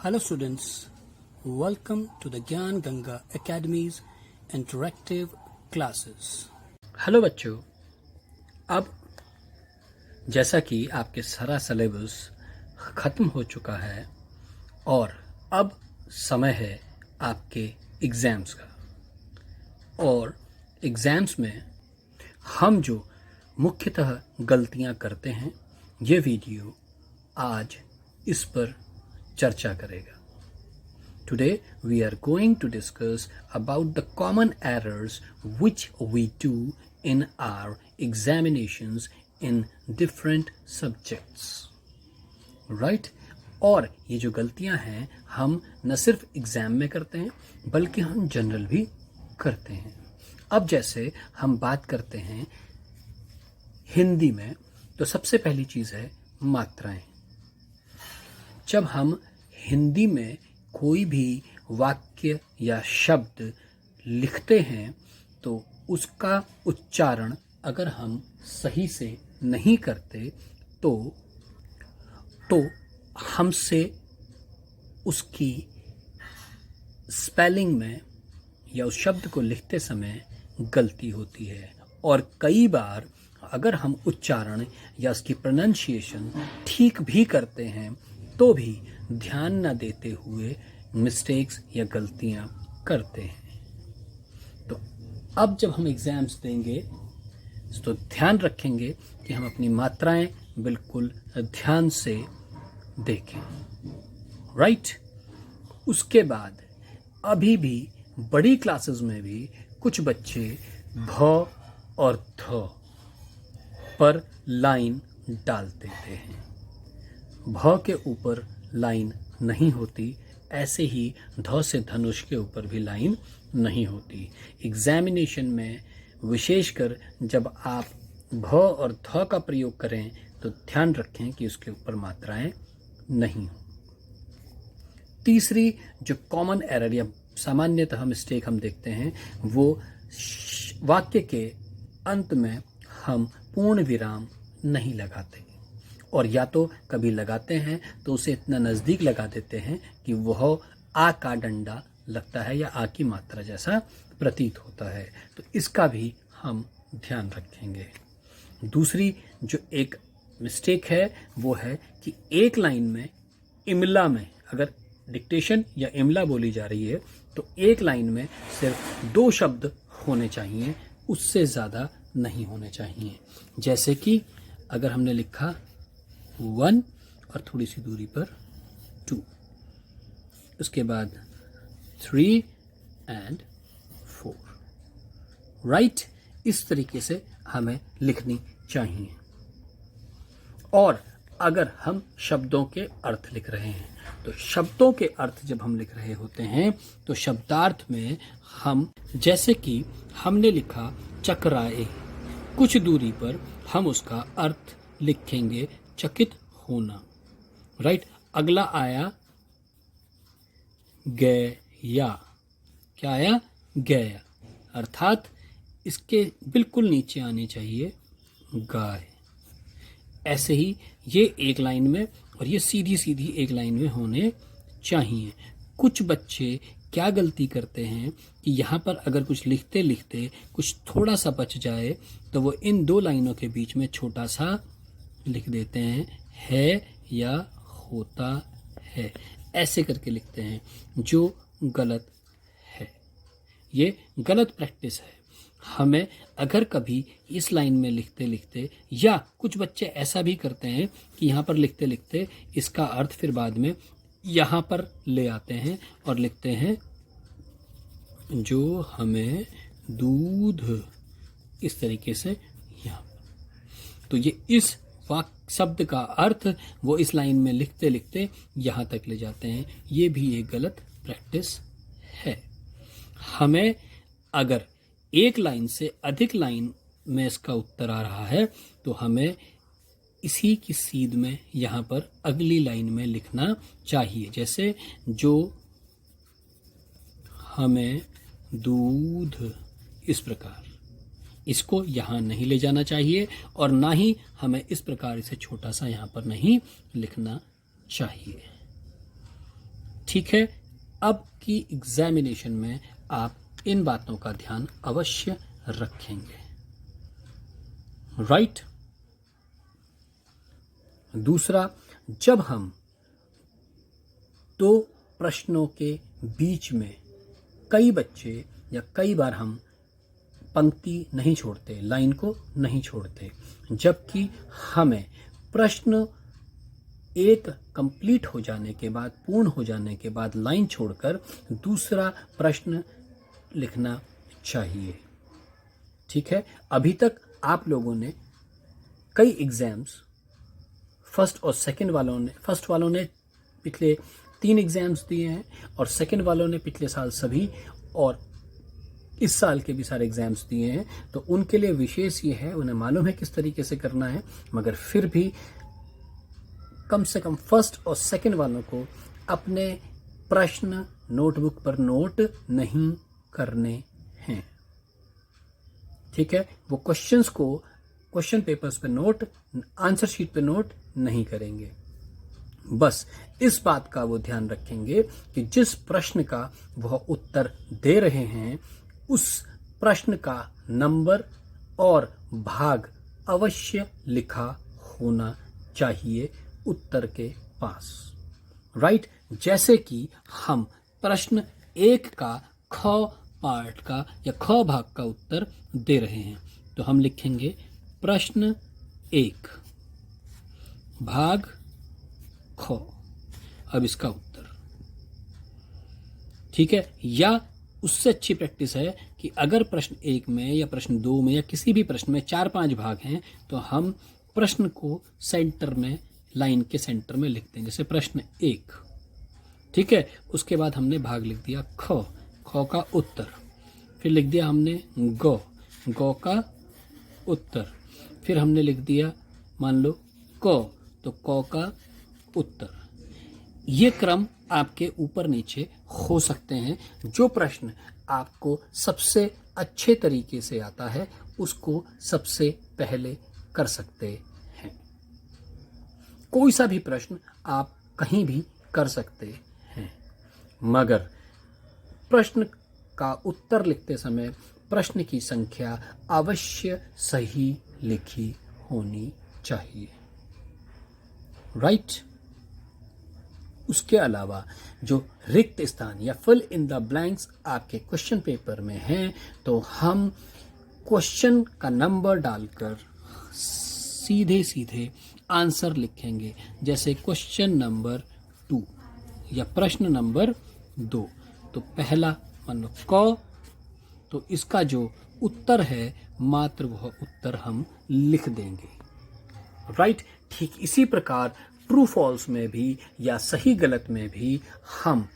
Hello students, welcome to the Gyan Ganga Academy's interactive classes. Hello बच्चों, अब जैसा कि आपके सारा सिलेबस ख़त्म हो चुका है और अब समय है आपके एग्ज़ाम्स का। और एग्ज़ाम्स में हम जो मुख्यतः गलतियां करते हैं, ये वीडियो आज इस पर चर्चा करेगा। Today we are going to discuss about the common errors which we do in our examinations in different subjects. Right? और ये जो गलतियां हैं हम न सिर्फ एग्ज़ाम में करते हैं बल्कि हम जनरल भी करते हैं। अब जैसे हम बात करते हैं हिंदी में, तो सबसे पहली चीज़ है मात्राएं। जब हम हिंदी में कोई भी वाक्य या शब्द लिखते हैं तो उसका उच्चारण अगर हम सही से नहीं करते तो हमसे उसकी स्पेलिंग में या उस शब्द को लिखते समय गलती होती है। और कई बार अगर हम उच्चारण या उसकी प्रोनाउंसिएशन ठीक भी करते हैं तो भी ध्यान न देते हुए मिस्टेक्स या गलतियां करते हैं। तो अब जब हम एग्ज़ाम्स देंगे तो ध्यान रखेंगे कि हम अपनी मात्राएं बिल्कुल ध्यान से देखें। राइट? उसके बाद अभी भी बड़ी क्लासेस में भी कुछ बच्चे भ और ध पर लाइन डाल देते हैं। भ के ऊपर लाइन नहीं होती, ऐसे ही ध से धनुष के ऊपर भी लाइन नहीं होती। एग्जामिनेशन में विशेषकर जब आप भ और ध का प्रयोग करें तो ध्यान रखें कि उसके ऊपर मात्राएं नहीं हो। तीसरी जो कॉमन एरर या सामान्यतः मिस्टेक हम देखते हैं वो वाक्य के अंत में हम पूर्ण विराम नहीं लगाते, और या तो कभी लगाते हैं तो उसे इतना नज़दीक लगा देते हैं कि वह आ का डंडा लगता है या आ की मात्रा जैसा प्रतीत होता है। तो इसका भी हम ध्यान रखेंगे। दूसरी जो एक मिस्टेक है वो है कि एक लाइन में इमला में, अगर डिक्टेशन या इमला बोली जा रही है तो एक लाइन में सिर्फ 2 शब्द होने चाहिए, उससे ज़्यादा नहीं होने चाहिए। जैसे कि अगर हमने लिखा 1 और थोड़ी सी दूरी पर 2, उसके बाद 3 and 4। राइट? इस तरीके से हमें लिखनी चाहिए। और अगर हम शब्दों के अर्थ लिख रहे हैं तो शब्दों के अर्थ जब हम लिख रहे होते हैं तो शब्दार्थ में हम, जैसे कि हमने लिखा चकराए, कुछ दूरी पर हम उसका अर्थ लिखेंगे चकित होना। राइट? अगला आया गया। क्या आया? गया। अर्थात इसके बिल्कुल नीचे आनी चाहिए गाय। ऐसे ही ये एक लाइन में और ये सीधी सीधी एक लाइन में होने चाहिए। कुछ बच्चे क्या गलती करते हैं कि यहाँ पर अगर कुछ लिखते लिखते कुछ थोड़ा सा बच जाए तो वो इन 2 लाइनों के बीच में छोटा सा लिख देते हैं, है या होता है, ऐसे करके लिखते हैं, जो गलत है। ये गलत प्रैक्टिस है। हमें अगर कभी इस लाइन में लिखते लिखते, या कुछ बच्चे ऐसा भी करते हैं कि यहाँ पर लिखते लिखते इसका अर्थ फिर बाद में यहाँ पर ले आते हैं और लिखते हैं जो हमें दूध, इस तरीके से यहाँ। तो ये इस वाक्य शब्द का अर्थ वो इस लाइन में लिखते लिखते यहाँ तक ले जाते हैं। ये भी एक गलत प्रैक्टिस है। हमें अगर एक लाइन से अधिक लाइन में इसका उत्तर आ रहा है तो हमें इसी की सीध में यहाँ पर अगली लाइन में लिखना चाहिए। जैसे जो हमें दूध, इस प्रकार इसको यहाँ नहीं ले जाना चाहिए और ना ही हमें इस प्रकार इसे छोटा सा यहाँ पर नहीं लिखना चाहिए। ठीक है, अब की एग्जामिनेशन में आप इन बातों का ध्यान अवश्य रखेंगे, राइट। दूसरा, जब हम दो प्रश्नों के बीच में कई बच्चे या कई बार हम पंक्ति नहीं छोड़ते, लाइन को नहीं छोड़ते, जबकि हमें प्रश्न एक कंप्लीट हो जाने के बाद, पूर्ण हो जाने के बाद लाइन छोड़कर दूसरा प्रश्न लिखना चाहिए, ठीक है। अभी तक आप लोगों ने कई एग्जाम्स फर्स्ट वालों ने पिछले 3 एग्जाम्स दिए हैं और सेकंड वालों ने पिछले साल सभी और इस साल के भी सारे एग्जाम्स दिए हैं। तो उनके लिए विशेष ये है, उन्हें मालूम है किस तरीके से करना है, मगर फिर भी कम से कम फर्स्ट और सेकंड वालों को अपने प्रश्न नोटबुक पर नोट नहीं करने हैं, ठीक है। वो क्वेश्चंस को क्वेश्चन पेपर्स पे नोट, आंसर शीट पे नोट नहीं करेंगे। बस इस बात का वो ध्यान रखेंगे कि जिस प्रश्न का वह उत्तर दे रहे हैं उस प्रश्न का नंबर और भाग अवश्य लिखा होना चाहिए उत्तर के पास, राइट। जैसे कि हम प्रश्न 1 का ख पार्ट का या ख भाग का उत्तर दे रहे हैं, तो हम लिखेंगे प्रश्न 1 भाग ख, अब इसका उत्तर, ठीक है। या उससे अच्छी प्रैक्टिस है कि अगर प्रश्न 1 में या प्रश्न 2 में या किसी भी प्रश्न में 4-5 भाग हैं तो हम प्रश्न को सेंटर में, लाइन के सेंटर में लिखते हैं, जैसे प्रश्न 1, ठीक है। उसके बाद हमने भाग लिख दिया ख का उत्तर, फिर लिख दिया हमने ग का उत्तर, फिर हमने लिख दिया मान लो क, तो क का उत्तर। ये क्रम आपके ऊपर नीचे हो सकते हैं। जो प्रश्न आपको सबसे अच्छे तरीके से आता है उसको सबसे पहले कर सकते हैं। कोई सा भी प्रश्न आप कहीं भी कर सकते हैं, मगर प्रश्न का उत्तर लिखते समय प्रश्न की संख्या अवश्य सही लिखी होनी चाहिए, राइट। उसके अलावा जो रिक्त स्थान या फिल इन द ब्लैंक्स आपके क्वेश्चन पेपर में हैं, तो हम क्वेश्चन का नंबर डालकर सीधे सीधे आंसर लिखेंगे, जैसे क्वेश्चन नंबर 2 या प्रश्न नंबर 2, तो पहला मान लो क, तो इसका जो उत्तर है मात्र वह उत्तर हम लिख देंगे, राइट। ठीक इसी प्रकार ट्रू फॉल्स में भी या सही गलत में भी हम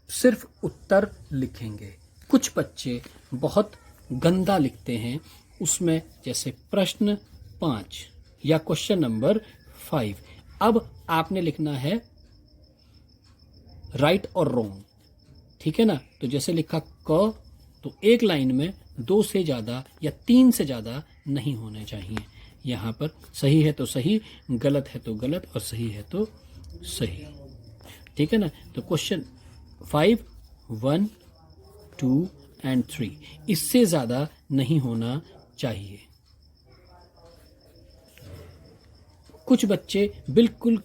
सिर्फ उत्तर लिखेंगे। कुछ बच्चे बहुत गंदा लिखते हैं उसमें, जैसे प्रश्न 5 या क्वेश्चन नंबर 5। अब आपने लिखना है राइट और रॉन्ग, ठीक है ना। तो जैसे लिखा क, तो एक लाइन में 2 से ज़्यादा या 3 से ज़्यादा नहीं होने चाहिए। यहाँ पर सही है तो सही, गलत है तो गलत और सही है तो सही, ठीक है ना। तो क्वेश्चन 5, 1, 2 एंड 3, इससे ज़्यादा नहीं होना चाहिए। कुछ बच्चे बिल्कुल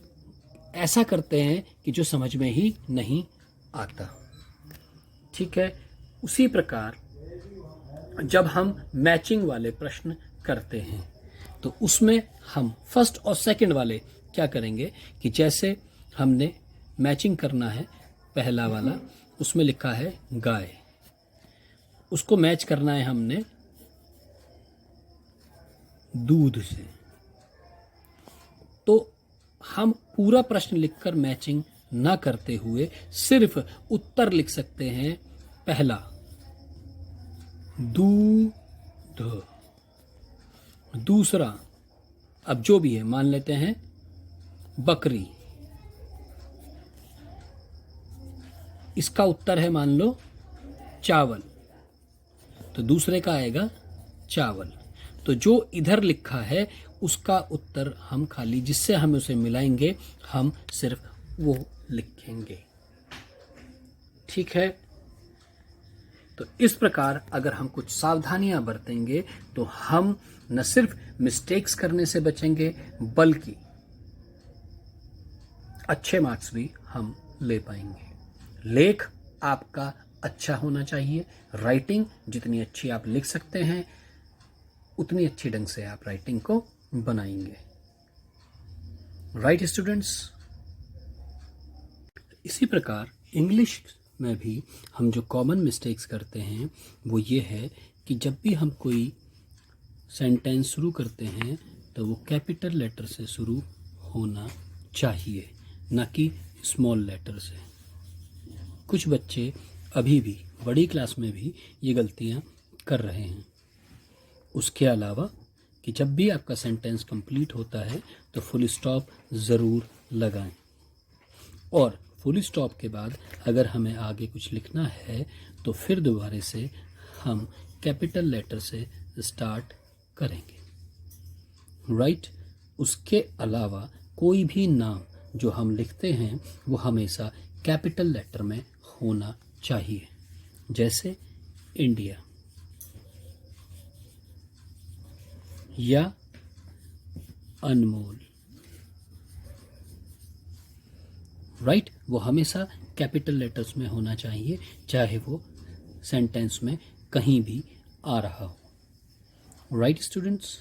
ऐसा करते हैं कि जो समझ में ही नहीं आता, ठीक है। उसी प्रकार जब हम मैचिंग वाले प्रश्न करते हैं तो उसमें हम फर्स्ट और सेकंड वाले क्या करेंगे कि जैसे हमने मैचिंग करना है, पहला वाला उसमें लिखा है गाय, उसको मैच करना है हमने दूध से, तो हम पूरा प्रश्न लिखकर मैचिंग ना करते हुए सिर्फ उत्तर लिख सकते हैं। पहला दूध, दूसरा अब जो भी है मान लेते हैं बकरी, इसका उत्तर है मान लो चावल, तो दूसरे का आएगा चावल। तो जो इधर लिखा है उसका उत्तर हम खाली जिससे हम उसे मिलाएंगे हम सिर्फ वो लिखेंगे। ठीक है, तो इस प्रकार अगर हम कुछ सावधानियां बरतेंगे तो हम न सिर्फ मिस्टेक्स करने से बचेंगे बल्कि अच्छे मार्क्स भी हम ले पाएंगे। लेख आपका अच्छा होना चाहिए। राइटिंग जितनी अच्छी आप लिख सकते हैं उतनी अच्छी ढंग से आप राइटिंग को बनाएंगे। राइट स्टूडेंट्स, इसी प्रकार इंग्लिश में भी हम जो कॉमन मिस्टेक्स करते हैं वो ये है कि जब भी हम कोई सेंटेंस शुरू करते हैं तो वो कैपिटल लेटर से शुरू होना चाहिए, ना कि स्मॉल लेटर से। कुछ बच्चे अभी भी बड़ी क्लास में भी ये गलतियां कर रहे हैं। उसके अलावा कि जब भी आपका सेंटेंस कंप्लीट होता है तो फुल स्टॉप ज़रूर लगाएं, और फुल स्टॉप के बाद अगर हमें आगे कुछ लिखना है तो फिर दोबारा से हम कैपिटल लेटर से स्टार्ट करेंगे। राइट, उसके अलावा कोई भी नाम जो हम लिखते हैं वो हमेशा कैपिटल लेटर में होना चाहिए, जैसे इंडिया या अनमोल। राइट, वो हमेशा कैपिटल लेटर्स में होना चाहिए, चाहे वो सेंटेंस में कहीं भी आ रहा हो। राइट स्टूडेंट्स,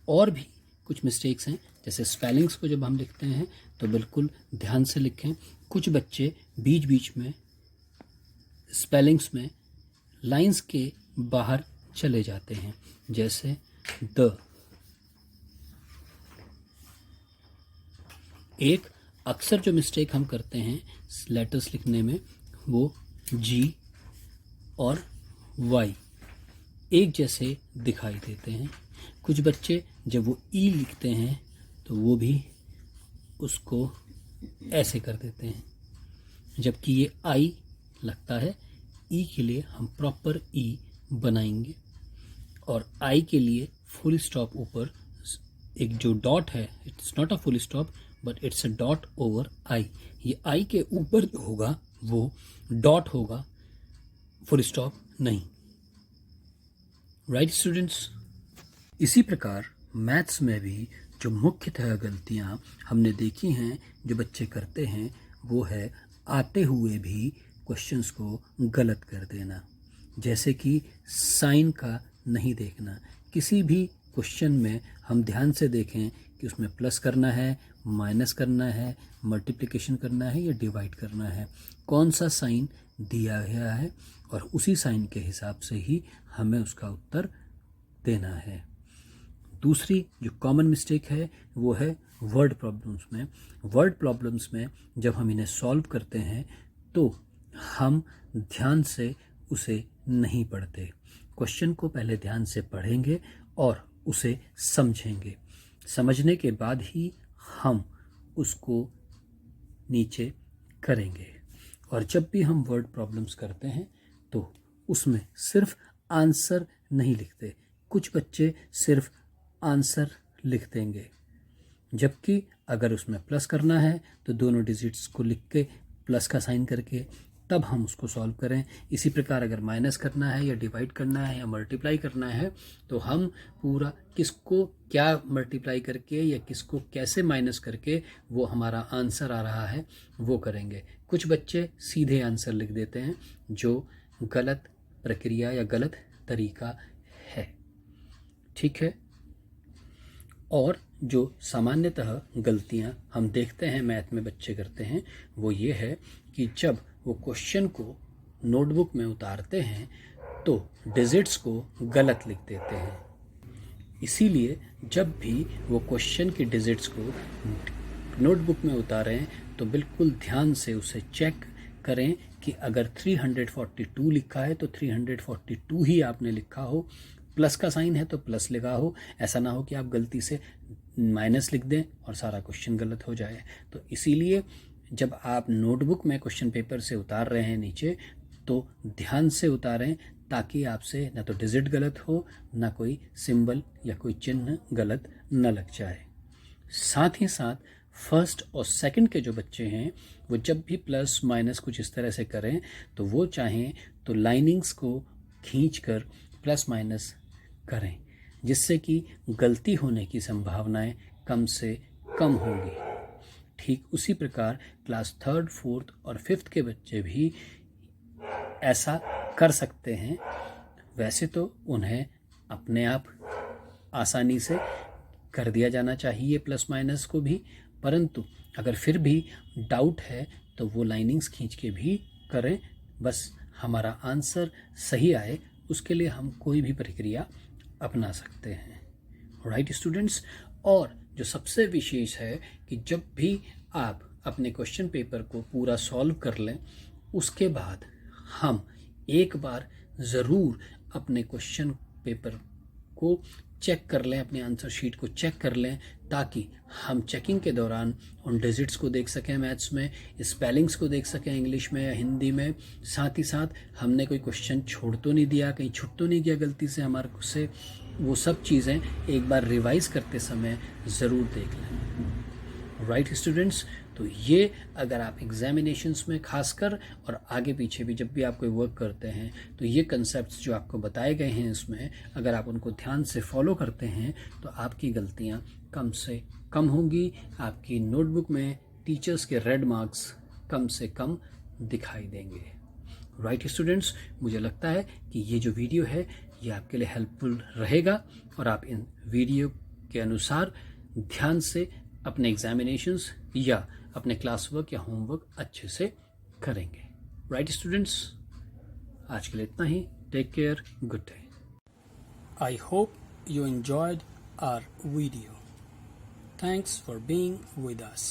और भी कुछ मिस्टेक्स हैं, जैसे स्पेलिंग्स को जब हम लिखते हैं तो बिल्कुल ध्यान से लिखें। कुछ बच्चे बीच बीच में स्पेलिंग्स में लाइंस के बाहर चले जाते हैं, जैसे द। एक अक्सर जो मिस्टेक हम करते हैं लेटर्स लिखने में वो जी और वाई एक जैसे दिखाई देते हैं। कुछ बच्चे जब वो ई लिखते हैं तो वो भी उसको ऐसे कर देते हैं, जबकि ये आई लगता है। ई के लिए हम प्रॉपर ई बनाएंगे, और आई के लिए फुल स्टॉप ऊपर एक जो डॉट है, it's not a full stop but it's a dot over आई। ये आई के ऊपर जो होगा वो डॉट होगा, फुल स्टॉप नहीं। राइट स्टूडेंट्स, इसी प्रकार मैथ्स में भी जो मुख्यतः गलतियां हमने देखी हैं जो बच्चे करते हैं वो है आते हुए भी क्वेश्चंस को गलत कर देना, जैसे कि साइन का नहीं देखना। किसी भी क्वेश्चन में हम ध्यान से देखें कि उसमें प्लस करना है, माइनस करना है, मल्टीप्लिकेशन करना है या डिवाइड करना है, कौन सा साइन दिया गया है, और उसी साइन के हिसाब से ही हमें उसका उत्तर देना है। दूसरी जो कॉमन मिस्टेक है वो है वर्ड प्रॉब्लम्स में। वर्ड प्रॉब्लम्स में जब हम इन्हें सॉल्व करते हैं तो हम ध्यान से उसे नहीं पढ़ते। क्वेश्चन को पहले ध्यान से पढ़ेंगे और उसे समझेंगे, समझने के बाद ही हम उसको नीचे करेंगे। और जब भी हम वर्ड प्रॉब्लम्स करते हैं तो उसमें सिर्फ आंसर नहीं लिखते। कुछ बच्चे सिर्फ आंसर लिख देंगे, जबकि अगर उसमें प्लस करना है तो दोनों डिजिट्स को लिख के प्लस का साइन करके तब हम उसको सॉल्व करें। इसी प्रकार अगर माइनस करना है या डिवाइड करना है या मल्टीप्लाई करना है तो हम पूरा किसको क्या मल्टीप्लाई करके या किसको कैसे माइनस करके वो हमारा आंसर आ रहा है वो करेंगे। कुछ बच्चे सीधे आंसर लिख देते हैं, जो गलत प्रक्रिया या गलत तरीका है। ठीक है, और जो सामान्यतः गलतियां हम देखते हैं मैथ में बच्चे करते हैं वो ये है कि जब वो क्वेश्चन को नोटबुक में उतारते हैं तो डिजिट्स को गलत लिख देते हैं। इसीलिए जब भी वो क्वेश्चन की डिजिट्स को नोटबुक में उतारें तो बिल्कुल ध्यान से उसे चेक करें कि अगर 342 लिखा है तो 342 ही आपने लिखा हो, प्लस का साइन है तो प्लस लगा हो। ऐसा ना हो कि आप गलती से माइनस लिख दें और सारा क्वेश्चन गलत हो जाए। तो इसीलिए जब आप नोटबुक में क्वेश्चन पेपर से उतार रहे हैं नीचे तो ध्यान से उतारें ताकि आपसे ना तो डिजिट गलत हो, ना कोई सिंबल या कोई चिन्ह गलत न लग जाए। साथ ही साथ फर्स्ट और सेकंड के जो बच्चे हैं वो जब भी प्लस माइनस कुछ इस तरह से करें तो वो चाहें तो लाइनिंग्स को खींचकर प्लस माइनस करें, जिससे कि गलती होने की संभावनाएं कम से कम होंगी। ठीक उसी प्रकार क्लास थर्ड, फोर्थ और फिफ्थ के बच्चे भी ऐसा कर सकते हैं। वैसे तो उन्हें अपने आप आसानी से कर दिया जाना चाहिए प्लस माइनस को भी, परंतु अगर फिर भी डाउट है तो वो लाइनिंग्स खींच के भी करें। बस हमारा आंसर सही आए उसके लिए हम कोई भी प्रक्रिया अपना सकते हैं। राइट स्टूडेंट्स, और जो सबसे विशेष है कि जब भी आप अपने क्वेश्चन पेपर को पूरा सॉल्व कर लें उसके बाद हम एक बार ज़रूर अपने क्वेश्चन पेपर को चेक कर लें, अपने आंसर शीट को चेक कर लें, ताकि हम चेकिंग के दौरान उन डिजिट्स को देख सकें मैथ्स में, स्पेलिंग्स को देख सकें इंग्लिश में या हिंदी में। साथ ही साथ हमने कोई क्वेश्चन छोड़ तो नहीं दिया, कहीं छूट तो नहीं गया गलती से हमारे से, वो सब चीज़ें एक बार रिवाइज करते समय ज़रूर देख लें। राइट स्टूडेंट्स, तो ये अगर आप एग्जामिनेशंस में खासकर और आगे पीछे भी जब भी आप कोई वर्क करते हैं तो ये कंसेप्ट्स जो आपको बताए गए हैं इसमें अगर आप उनको ध्यान से फॉलो करते हैं तो आपकी गलतियां कम से कम होंगी। आपकी नोटबुक में टीचर्स के रेड मार्क्स कम से कम दिखाई देंगे। राइट स्टूडेंट्स, मुझे लगता है कि ये जो वीडियो है ये आपके लिए हेल्पफुल रहेगा और आप इन वीडियो के अनुसार ध्यान से अपने एग्जामिनेशंस या अपने क्लास वर्क या होमवर्क अच्छे से करेंगे। राइट स्टूडेंट्स, आज के लिए इतना ही। Take care, good day. I hope you enjoyed our video. Thanks for being with us.